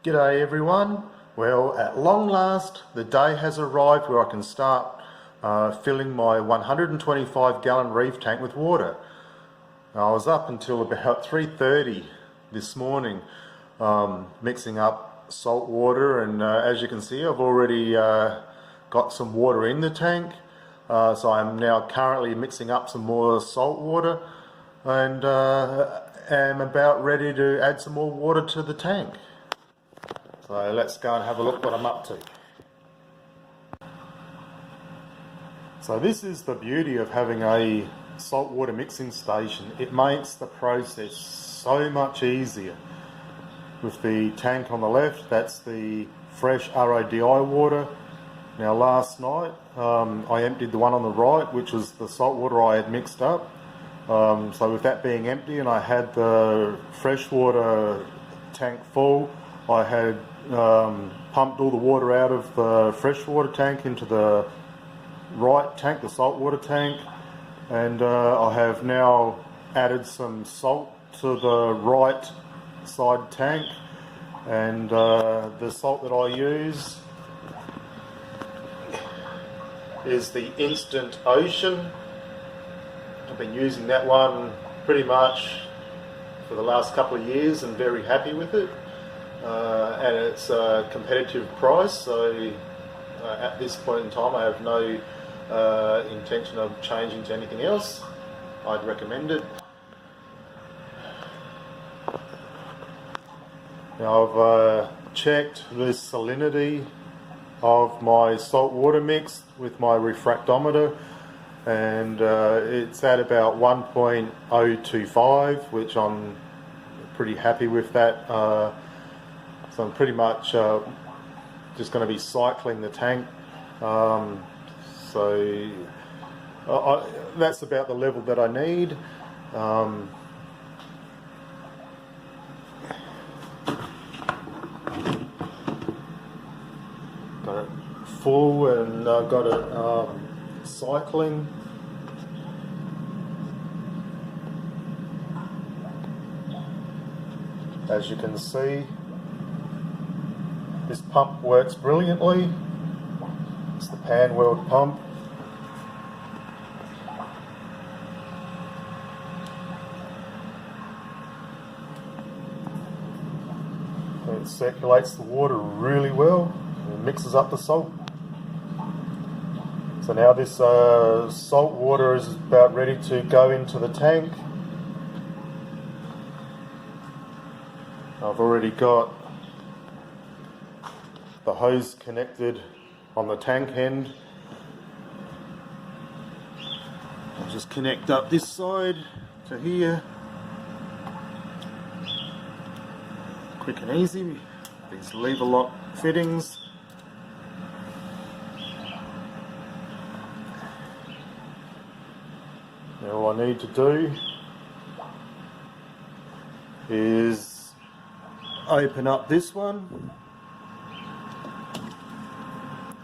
G'day everyone. Well, at long last, the day has arrived where I can start filling my 125 gallon reef tank with water. I was up until about 3:30 this morning mixing up salt water, and as you can see, I've already got some water in the tank. So I'm now currently mixing up some more salt water and am about ready to add some more water to the tank. So let's go and have a look what I'm up to. So this is the beauty of having a saltwater mixing station. It makes the process so much easier. With the tank on the left, that's the fresh RODI water. Now last night I emptied the one on the right, which was the salt water I had mixed up. So with that being empty and I had the freshwater tank full, I had pumped all the water out of the freshwater tank into the right tank, the saltwater tank, and I have now added some salt to the right side tank, and the salt that I use is the Instant Ocean. I've been using that one pretty much for the last couple of years and very happy with it. And it's a competitive price, so at this point in time I have no intention of changing to anything else. I'd recommend it. Now I've checked the salinity of my salt water mix with my refractometer, and it's at about 1.025, which I'm pretty happy with that. So I'm pretty much just going to be cycling the tank. So that's about the level that I need. Got it full, and I've got it cycling. As you can see, this pump works brilliantly. It's the pan weld pump. It circulates the water really well and mixes up the salt. So now this salt water is about ready to go into the tank. I've already got the hose connected on the tank end. I'll just connect up this side to here. Quick and easy. These lever lock fittings. Now all I need to do is open up this one,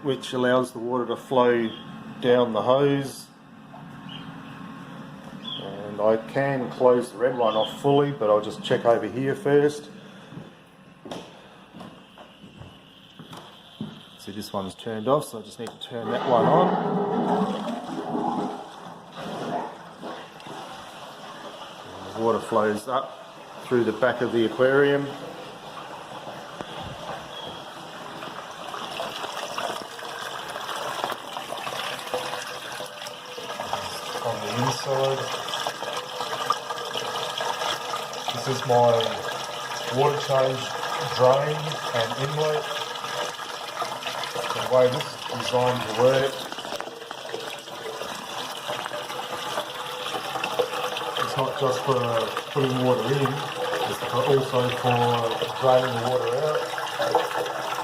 which allows the water to flow down the hose, and I can close the red one off fully, but I'll just check over here first. See, this one's turned off, so I just need to turn that one on. And the water flows up through the back of the aquarium. On the inside, this is my water change drain and inlet. The way this is designed to work, it's not just for putting water in, it's also for draining the water out.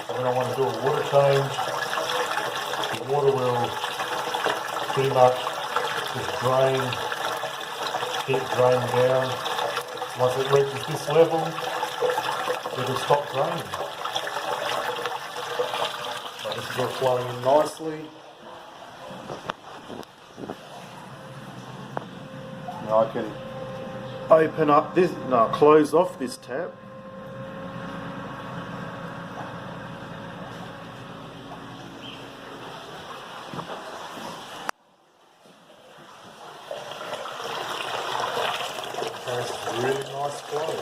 So when I want to do a water change, the water will pretty much just keep draining down. Once it reaches this level, it'll stop draining. So this is all flowing in nicely. Now I can open up this, close off this tap, Really nice flow.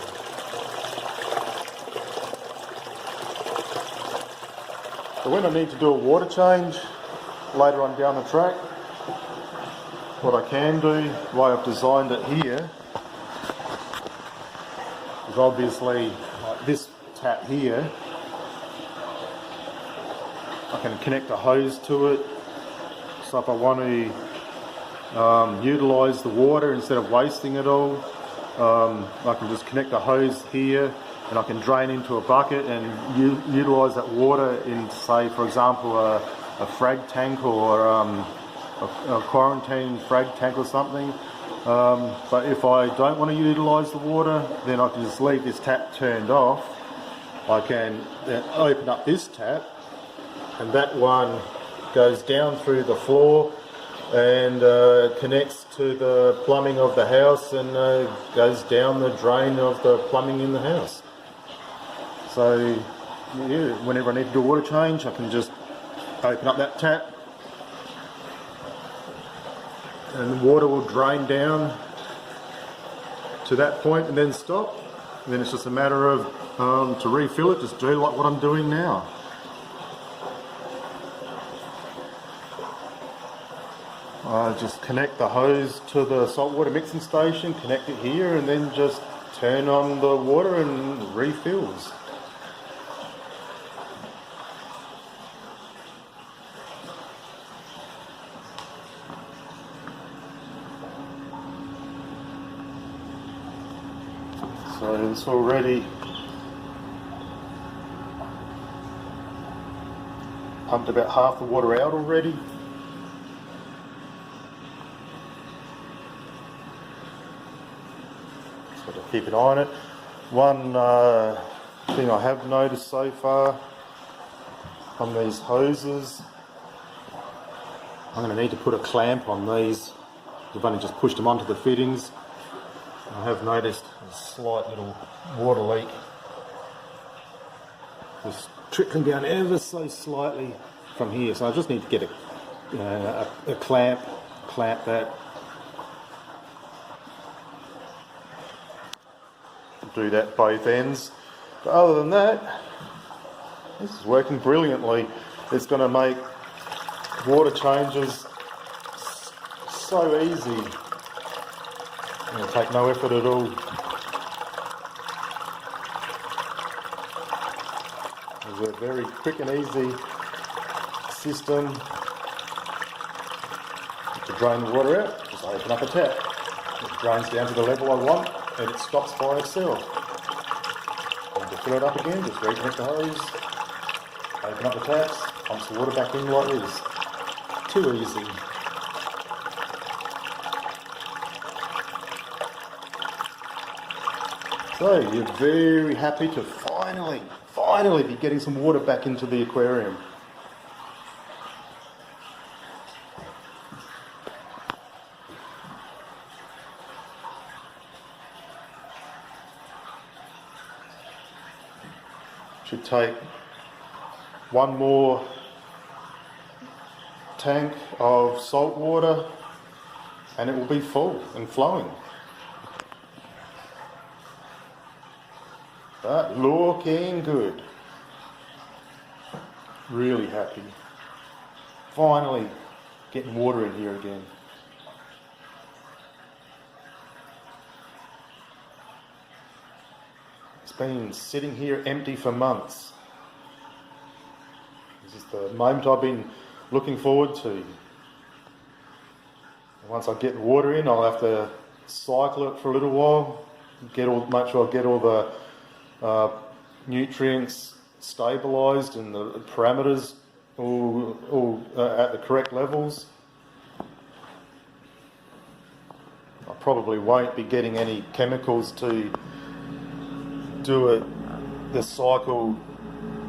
So when I need to do a water change later on down the track, what I can do, the way I've designed it here, is obviously like this tap here, I can connect a hose to it. So if I want to utilise the water instead of wasting it all, I can just connect a hose here and I can drain into a bucket and utilise that water in, say, for example, a frag tank or a quarantine frag tank or something. But if I don't want to utilise the water, then I can just leave this tap turned off. I can then open up this tap, and that one goes down through the floor and connects to the plumbing of the house and goes down the drain of the plumbing in the house. So yeah, whenever I need to do a water change, I can just open up that tap and the water will drain down to that point and then stop. And then it's just a matter of to refill it, just do like what I'm doing now. I just connect the hose to the saltwater mixing station, connect it here, and then just turn on the water and refills. So it's already pumped about half the water out already. So to keep an eye on it. One thing I have noticed so far on these hoses, I'm going to need to put a clamp on these. I've only just pushed them onto the fittings. I have noticed a slight little water leak, just trickling down ever so slightly from here. So I just need to get a clamp that. Do that both ends. But other than that, this is working brilliantly. It's going to make water changes so easy. It'll take no effort at all. It's a very quick and easy system to drain the water out. Just open up a tap. It drains down to the level I want and it stops by itself. And to fill it up again, just reconnect the hose, open up the taps, pumps the water back in like this. Too easy. So you're very happy to finally be getting some water back into the aquarium. Should take one more tank of salt water and it will be full and flowing. But looking good. Really happy. Finally getting water in here again. It's been sitting here empty for months. This is the moment I've been looking forward to. Once I get the water in, I'll have to cycle it for a little while, make sure I get all the nutrients stabilised and the parameters all at the correct levels. I probably won't be getting any chemicals to do the cycle,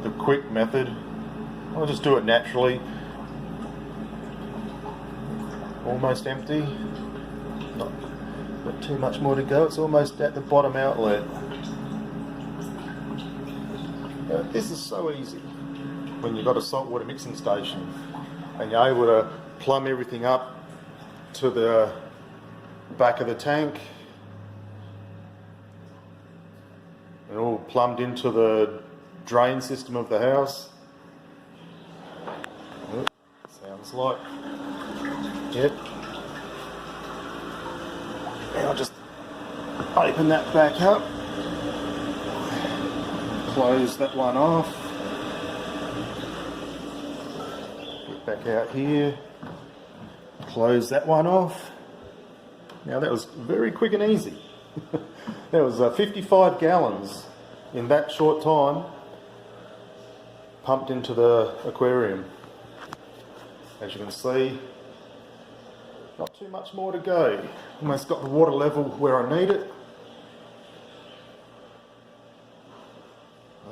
the quick method. I'll just do it naturally. Almost empty. Not too much more to go. It's almost at the bottom outlet. This is so easy when you've got a saltwater mixing station and you're able to plumb everything up to the back of the tank and all plumbed into the drain system of the house. Sounds like, yep. And I'll just open that back up, close that one off, get back out here, close that one off. Now that was very quick and easy. There was 55 gallons in that short time pumped into the aquarium. As you can see, not too much more to go. Almost got the water level where I need it.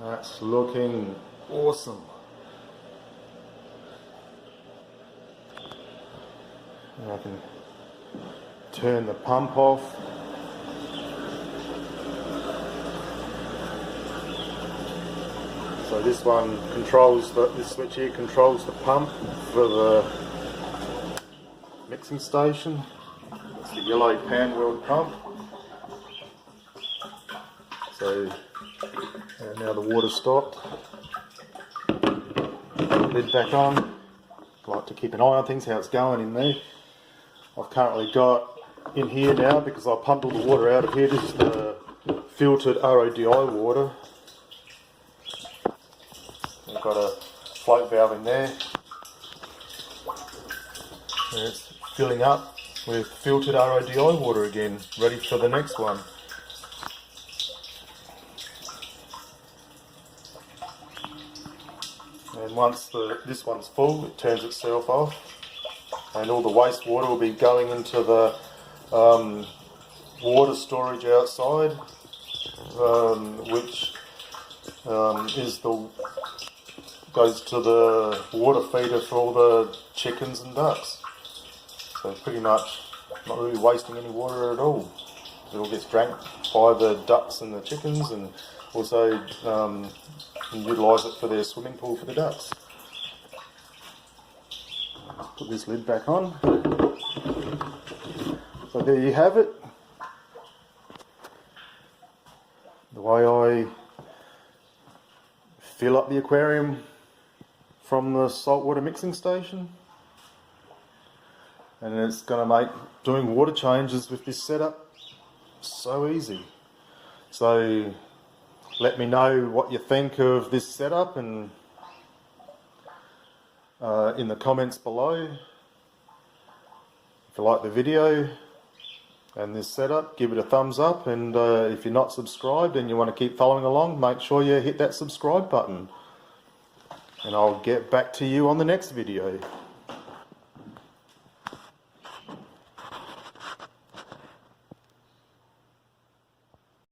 That's looking awesome. And I can turn the pump off. So this one controls this switch here controls the pump for the mixing station. It's the yellow pan wheel pump. So now the water's stopped. Lid back on. I like to keep an eye on things, how it's going in there. I've currently got in here now, because I pumped all the water out of here, this is the filtered RODI water. I've got a float valve in there. And it's filling up with filtered RODI water again, ready for the next one. And once this one's full, it turns itself off, and all the wastewater will be going into the water storage outside, which goes to the water feeder for all the chickens and ducks. So pretty much not really wasting any water at all. It all gets drank by the ducks and the chickens, and also can utilise it for their swimming pool for the ducks. Put this lid back on. So there you have it. The way I fill up the aquarium from the saltwater mixing station. And it's going to make doing water changes with this setup so easy. So let me know what you think of this setup, and in the comments below. If you like the video and this setup, give it a thumbs up, and if you're not subscribed and you want to keep following along, make sure you hit that subscribe button, and I'll get back to you on the next video.